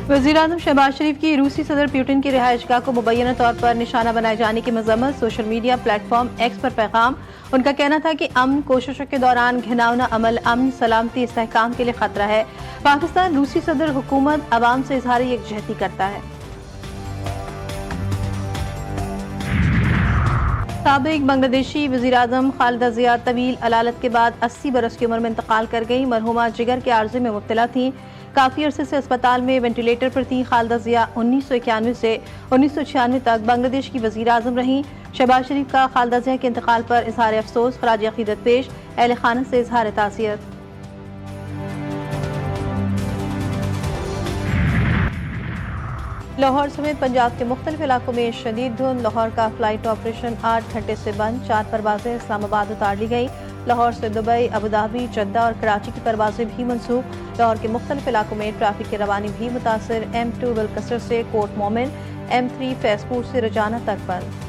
वज़ीर-ए-आज़म शहबाज शरीफ की रूसी सदर पुतिन की रिहाइशगाह को मुबैना तौर पर निशाना बनाए जाने की मज़म्मत। सोशल मीडिया प्लेटफॉर्म एक्स पर पैगाम। उनका कहना था कि अमन कोशिशों के दौरान घिनौना अमल अमन सलामती इस्तेहकाम के लिए खतरा है। पाकिस्तान रूसी सदर हुकूमत अवाम से इजहार यकजहती करता है। साबिक बांग्लादेशी वज़ीर-ए-आज़म खालिदा ज़िया तवील अलालत के बाद 80 बरस की उम्र में इंतकाल कर गई। मरहुमा जिगर के आर्ज़े में मुब्तला थीं। काफ़ी अरसे से अस्पताल में वेंटिलेटर पर थी। खालिदा ज़िया 1991 से 1996 तक बांग्लादेश की वज़ीर-ए-आज़म रहीं। शहबाज शरीफ का खालिदा ज़िया के इंतकाल पर इज़हार अफसोस, खराज अक़ीदत पेश। अहले खाना से इज़हार ताज़ियत। लाहौर समेत पंजाब के मुख्तलिफ इलाकों में शदीद धुंध। लाहौर का फ्लाइट ऑपरेशन 8 घंटे से बंद। 4 परवाजें इस्लामाबाद उतार ली गई। लाहौर से दुबई, अबुधाबी, जद्दा और कराची की परवाजें भी मनसूख। लाहौर के मुख्तलिफ इलाकों में ट्रैफिक की रवानी भी मुतासर। M2 बिलकसर से कोट मोमिन, M3 फैसपुर से रजाना तक बंद।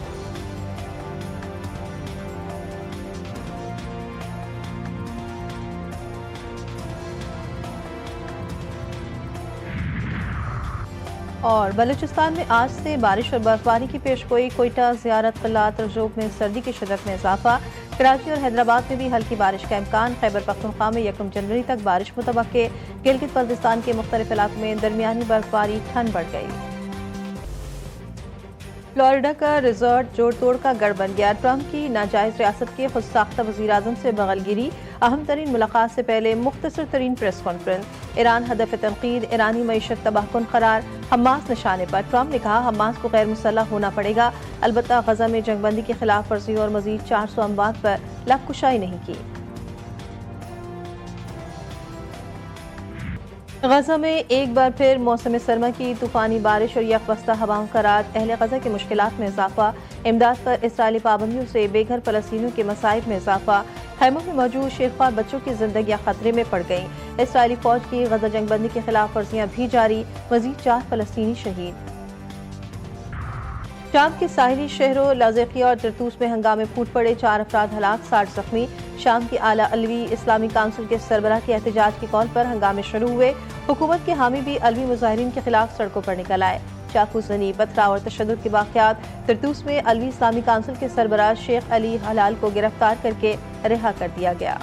और बलूचिस्तान में आज से बारिश और बर्फबारी की पेशगोई। कोयटा, ज़ियारत, क़िलात, रजौक में सर्दी की शिद्दत में इजाफा। कराची और हैदराबाद में भी हल्की बारिश का इम्कान। खैबर पख्तूनख्वा में 1 जनवरी तक बारिश मुतवक्के। गिलगित बल्तिस्तान के मुख्तलिफ इलाकों में दरमियानी बर्फबारी, ठंड बढ़ गई। फ्लोरिडा का रिजॉर्ट जोड़ तोड़ का गढ़ बन गया। ट्रंप की नाजायज रियासत के खुद साख्ता वज़ीर-ए-आज़म से बगलगिरी। अहम तरीन मुलाकात से पहले मुख्तसर तरीन प्रेस कॉन्फ्रेंस। ईरान हदफ तनकीद, ईरानी मईशत तबाहकुन करार। हमास निशाने पर। ट्रंप ने कहा हमास को गैर मुसल्लह होना पड़ेगा। अलबत्ता गजा में जंगबंदी की खिलाफ वर्जी और मजीद 400 अमवात पर लबकुशाई नहीं की। गजा में एक बार फिर मौसम सरमा की तूफानी बारिश और यकबस्ता हवाओं का रात। अहले गजा की मुश्किलात में इजाफा। इमदाद पर इसराइली पाबंदियों से बेघर फलस्तीनियों के मसाइब में इजाफा। खैमों में मौजूद शेखवार बच्चों की जिंदगियां खतरे में पड़ गईं। इसराइली फौज की गजा जंगबंदी की खिलाफ वर्जियां भी जारी। मजीद 4 फलस्तीनी शहीद। शाम के साहिली शहरों लाज़िकिया और तरतूस में हंगामे फूट पड़े। 4 अफराद हलाक, 60 जख्मी। शाम की आला अलवी इस्लामी काउंसिल के सरबराह के एहतजाज की कॉल पर हंगामे शुरू हुए। हुकूमत के हामी भी अलवी मुजाहिरीन के खिलाफ सड़कों पर निकल आए। चाकू ज़नी, पथराव और तशद्दुद के वाक़यात। तरतूस में अलवी इस्लामी काउंसिल के सरबराह शेख अली हलाल को गिरफ्तार करके रिहा कर दिया गया।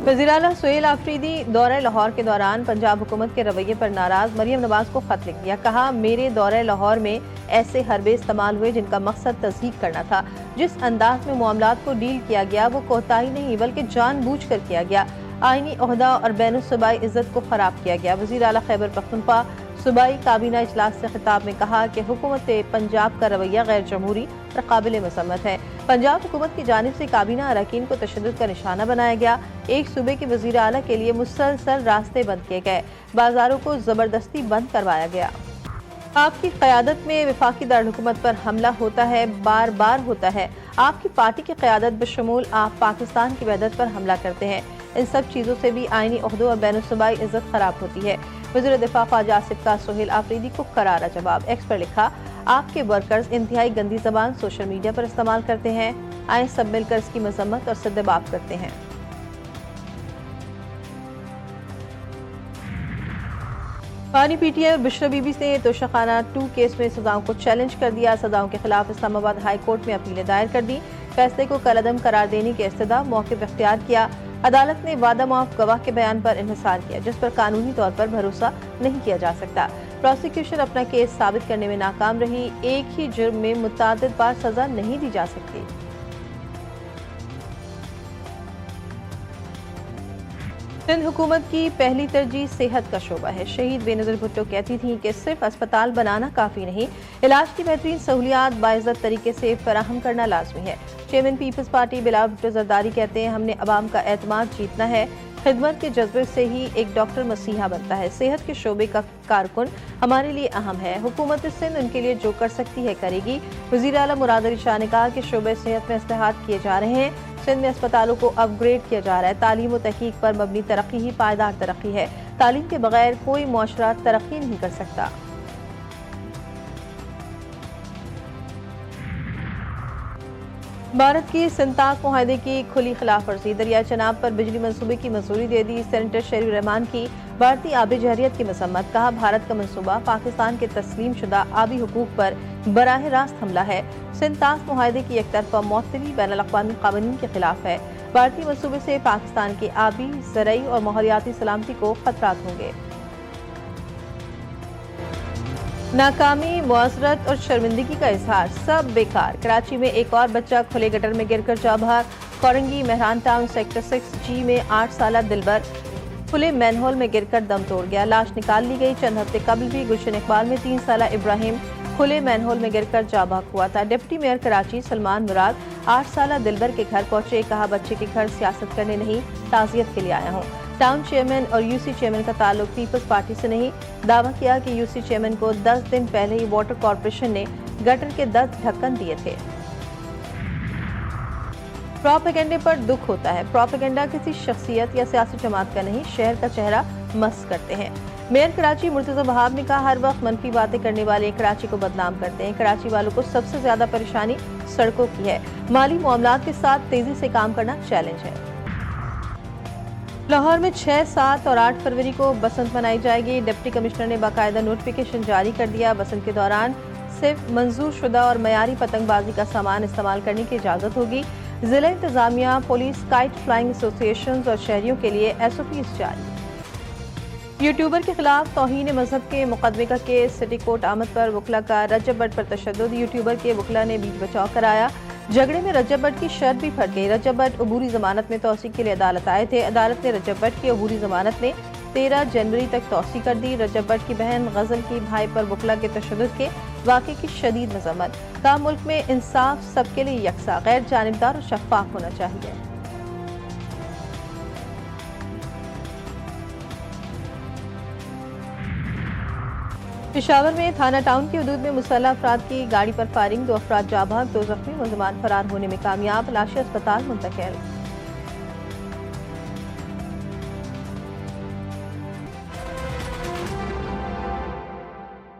वज़ीर आला सुहेल आफरीदी दौरे लाहौर के दौरान पंजाब हुकूमत के रवैये पर नाराज। मरियम नवाज को खत लिख दिया। कहा मेरे दौरे लाहौर में ऐसे हरबे इस्तेमाल हुए जिनका मकसद तज़हीक करना था। जिस अंदाज में मामलात को डील किया गया वो कोताही नहीं बल्कि जानबूझकर किया गया। आईनी ओहदा और बैनुस्सूबाई इज्जत को खराब किया गया। वज़ीर आला खैबर पख्तूनख्वा सूबाई काबीना इजलास से खिताब में कहा कि हुकूमत पंजाब का रवैया गैर जमहूरी और काबिल मसम्मत है। पंजाब हुकूमत की जानिब से काबीना अरकान को तशद्दुद का निशाना बनाया गया। एक सूबे के वज़ीर आला के लिए मुसलसल रास्ते बंद किए गए। बाजारों को ज़बरदस्ती बंद करवाया गया। आपकी क़यादत में वफाकी दारुलहुकूमत पर हमला होता है, बार बार होता है। आपकी पार्टी की क़यादत बशमूल आप पाकिस्तान की वहदत पर हमला करते हैं। इन सब चीज़ों से भी आईनी ओहदों और बैनुस्सूबाई इज्जत खराब होती है। वज़ीर दिफा ख्वाजा आसिफ का सुहेल आफरीदी को करारा जवाब। एक्स पर लिखा आपके वर्कर्स इंतहाई गंदी ज़बान सोशल मीडिया पर इस्तेमाल करते हैं। आए सब मिलकर इसकी मजम्मत और सद्देबाप करते हैं। पानी पीटीआई और बिशरा बीबी ने तोशाखाना 2 केस में सजाओं को चैलेंज कर दिया। सजाओं के खिलाफ इस्लामाबाद हाई कोर्ट में अपीलें दायर कर दी। फैसले को कलअदम करार देने के इस्तदा मौक़िफ़ इख्तियार किया। अदालत ने वादा माफ गवाह के बयान पर इन्हिसार किया जिस पर कानूनी तौर पर भरोसा नहीं किया जा सकता। प्रोसिक्यूशन अपना केस साबित करने में नाकाम रही। एक ही जुर्म में मुतअद्दिद बार सजा नहीं दी जा सकती। सिंध हुकूमत की पहली तरजीह सेहत का शोबा है। शहीद बेनज़ीर भुट्टो कहती थीं कि सिर्फ अस्पताल बनाना काफ़ी नहीं, इलाज की बेहतरीन सहूलियात बाइज़्ज़त तरीके से फराहम करना लाजमी है। Chairman Peoples Party Bilawal Bhutto Zardari कहते हैं हमने अवाम का एतमाद जीतना है। खिदमत के जज्बे से ही एक डॉक्टर मसीहा बनता है। सेहत के शोबे का कारकुन हमारे लिए अहम है। हुकूमत सिंध उनके लिए जो कर सकती है करेगी। वज़ीर आला मुराद अली शाह ने कहा कि शोबे सेहत में इस्लाहात किए जा रहे हैं। सिंध में अस्पतालों को अपग्रेड किया जा रहा है। तालीम और तहकीक पर मबनी तरक्की ही पायदार तरक्की है। तालीम के बगैर कोई मुआशरा तरक्की नहीं कर सकता। भारत की सिंताक मुआहदे की खुली खिलाफ वर्जी, दरिया चनाब पर बिजली मंसूबे की मंजूरी दे दी। सेनेटर शरीफ रहमान की भारतीय आबी जहरियत की मसम्मत, कहा भारत का मंसूबा पाकिस्तान के तस्लीम शुदा आबी हुकूक पर बराह रास्त हमला है। सिंताक मुआहदे की एक तरफा मुअत्तली बैनुल अक़वामी क़वानीन के खिलाफ है। भारतीय मंसूबे से पाकिस्तान की आबी, ज़रई और माहौलियाती सलामती को खतरात होंगे। नाकामी, मुआज़रत और शर्मिंदगी का इजहार, सब बेकार। कराची में एक और बच्चा खुले गटर में गिरकर जा बहार। Korangi Mehran town sector 6G में 8 साला दिलबर खुले मैनहोल में गिरकर दम तोड़ गया, लाश निकाल ली गई। चंद हफ्ते कबल भी गुलशन इकबाल में 3 साला इब्राहिम खुले मैनहोल में गिरकर जा बहक हुआ था। डिप्टी मेयर कराची सलमान मुराद 8 साला दिलबर के घर पहुंचे, कहा बच्चे के घर सियासत करने नहीं, ताज़ियत के लिए आया हूँ। टाउन चेयरमैन और यूसी चेयरमैन का ताल्लुक पीपल्स पार्टी से नहीं। दावा किया कि यूसी चेयरमैन को 10 दिन पहले ही वाटर कॉर्पोरेशन ने गटर के 10 ढक्कन दिए थे। प्रोपेगेंडे पर दुख होता है। प्रोपेगेंडा किसी शख्सियत या सियासी जमात का नहीं, शहर का चेहरा मस्त करते हैं। मेयर कराची मुर्तज़ा वहाब ने कहा हर वक्त मनफी बातें करने वाले कराची को बदनाम करते हैं। कराची वालों को सबसे ज्यादा परेशानी सड़कों की है। माली मामलात के साथ तेजी से काम करना चैलेंज है। लाहौर में 6, 7 और 8 फरवरी को बसंत मनाई जाएगी। डिप्टी कमिश्नर ने बाकायदा नोटिफिकेशन जारी कर दिया। बसंत के दौरान सिर्फ मंजूर शुदा और मयारी पतंगबाजी का सामान इस्तेमाल करने की इजाज़त होगी। जिला इंतजामिया, पुलिस, काइट फ्लाइंग एसोसिएशन और शहरियों के लिए SOPs जारी। यूट्यूबर के खिलाफ तौहीन मजहब के मुकदमे का केस, सिटी कोर्ट आमद पर वकला का रजब भट्ट पर तशद्दुद। यूट्यूबर के वकला ने बीच बचाव कराया। झगड़े में रजब भट्ट की शर्त भी फट गई। रजब भट्ट अबूरी जमानत में तौसीक के लिए अदालत आए थे। अदालत ने रजब भट्ट की अबूरी जमानत में 13 जनवरी तक तौसीक कर दी। रजब भट्ट की बहन गजल की भाई पर वकला के तशद्दुद के वाक़े की शदीद मज़म्मत, कहा मुल्क में इंसाफ सबके लिए यकसा, गैर जानिबदार और शफ़ाफ होना चाहिए। पेशावर में थाना टाउन की हदूद में मुसल्लह अफराद की गाड़ी पर फायरिंग, 2 अफराद जाँ बहक, 2 जख्मी, मुलज़मान फरार होने में कामयाब, लाशें अस्पताल मुंतकिल।